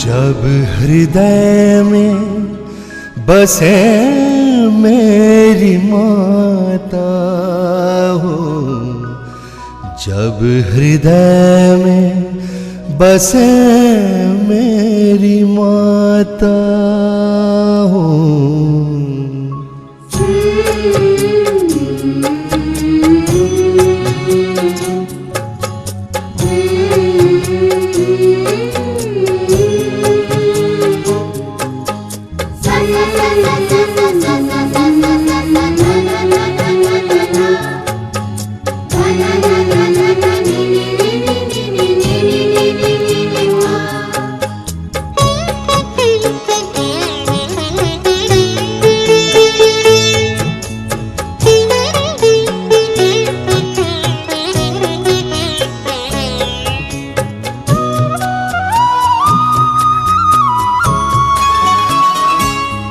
जब हृदय में बसे मेरी माता हो, जब हृदय में बसे मेरी माता हो,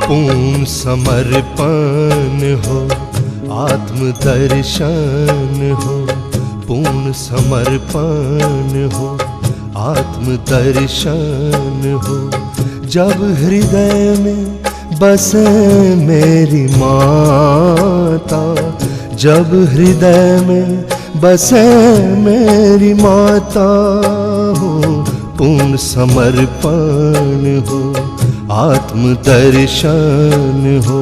पूर्ण समर्पण हो, आत्मदर्शन हो, पूर्ण समर्पण हो, आत्मदर्शन हो। जब हृदय में बसे मेरी माता, जब हृदय में बसे मेरी माता हो, पूर्ण समर्पण हो, आत्मदर्शन हो,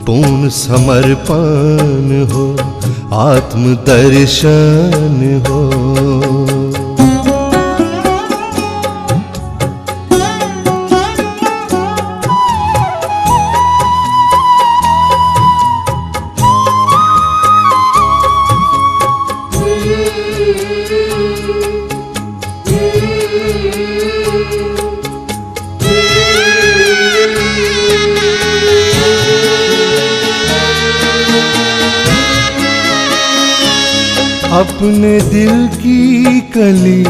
पूर्ण समर्पण हो, आत्मदर्शन हो। अपने दिल की कली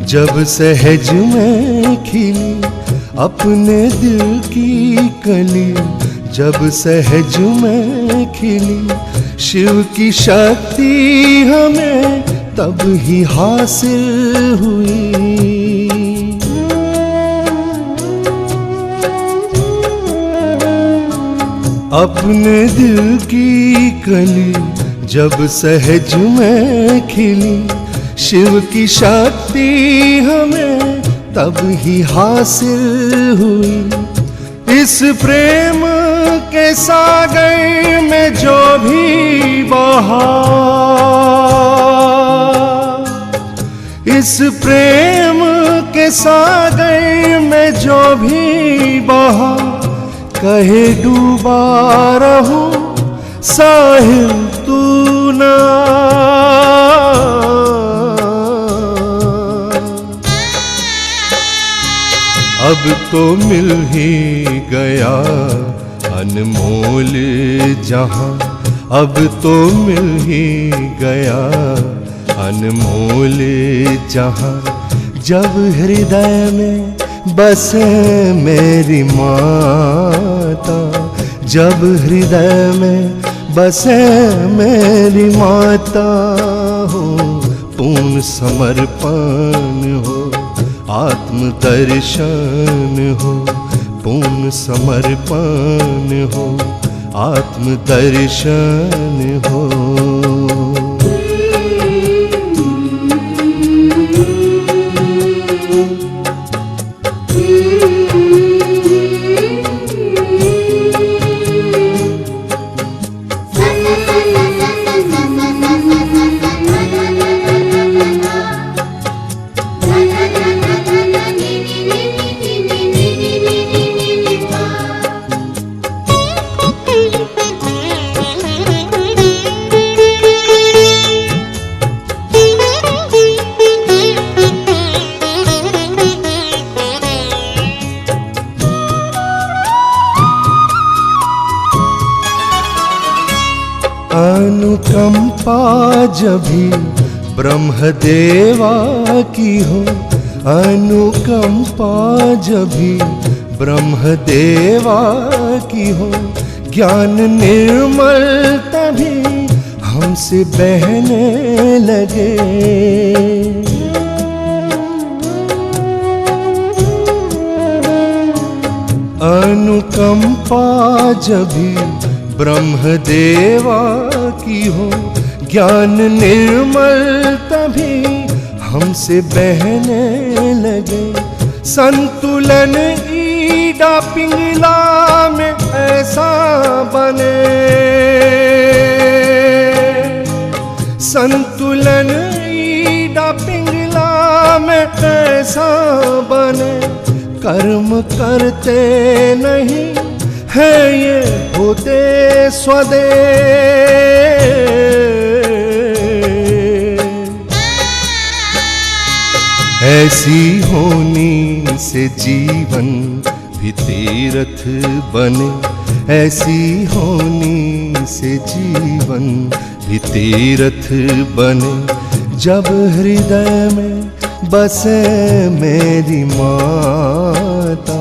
जब सहज में खिली, अपने दिल की कली जब सहज में खिली, शिव की शक्ति हमें तब ही हासिल हुई। अपने दिल की कली जब सहज में खिली, शिव की शक्ति हमें तब ही हासिल हुई। इस प्रेम के सागर में जो भी बहा, इस प्रेम के सागर में जो भी बहा, कहे डूबा रहूं साहिल तू ना। अब तो मिल ही गया अनमोल जहां, अब तो मिल ही गया अनमोल जहां। जब हृदय में बसे मेरी माता, जब हृदय में बसे मेरी माता हो, पूर्ण समर्पण हो, आत्मदर्शन हो, पूर्ण समर्पण हो, आत्मदर्शन हो। अनुकंपा जभी ब्रह्मदेवा की हो, अनुकंपा जभी ब्रह्मदेवा की हो, ज्ञान निर्मल तभी हमसे बहने लगे। अनुकंपा जब भी ब्रह्मदेवा की हो, ज्ञान निर्मल तभी हमसे बहने लगे। संतुलन ईडा पिंगला में ऐसा बने, संतुलन ईडा पिंगला में ऐसा बने। कर्म करते नहीं है ये होते स्वदेश। ऐसी होनी से जीवन भी तीर्थ बने, ऐसी होनी से जीवन भी तीर्थ बने। जब हृदय में बसे मेरी माता,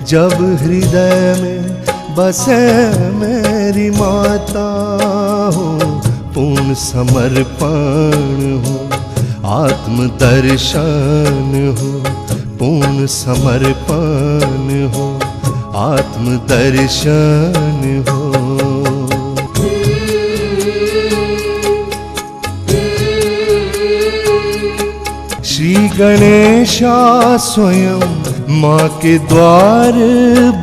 जब हृदय में बसे मेरी माता हो, पूर्ण समर्पण हो, आत्मदर्शन हो, पूर्ण समर्पण हो, आत्मदर्शन हो। श्री गणेशा स्वयं माँ के द्वार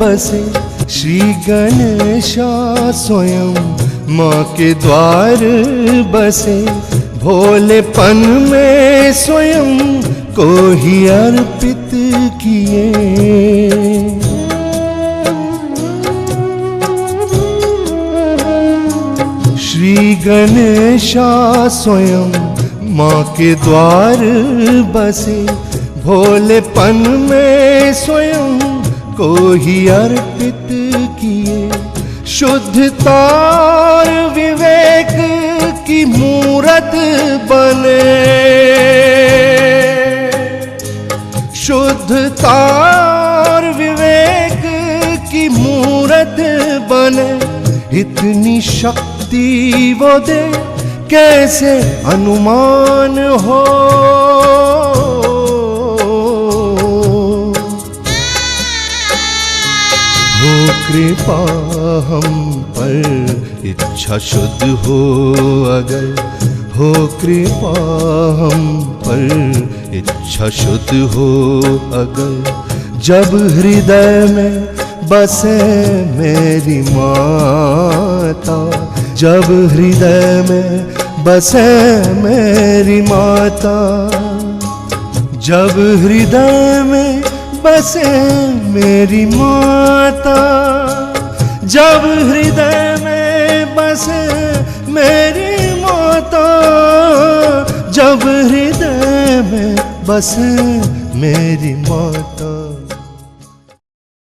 बसे, श्री गणेशा स्वयं माँ के द्वार बसे। भोलेपन में स्वयं को ही अर्पित किए। श्री गणेशा स्वयं माँ के द्वार बसे। भोलेपन में स्वयं को ही अर्पित किए। शुद्धता और विवेक की मूरत बने, शुद्धता और विवेक की मूरत बने। इतनी शक्ति वो दे कैसे अनुमान हो। हो कृपा हम पर इच्छा शुद्ध हो अगर, हो कृपा हम पर इच्छा शुद्ध हो अगर। जब हृदय में बसे मेरी माता, जब हृदय में बसे मेरी माता, जब हृदय में बसे मेरी माता, जब हृदय में बसे मेरी माता, जब हृदय में बसे मेरी माता।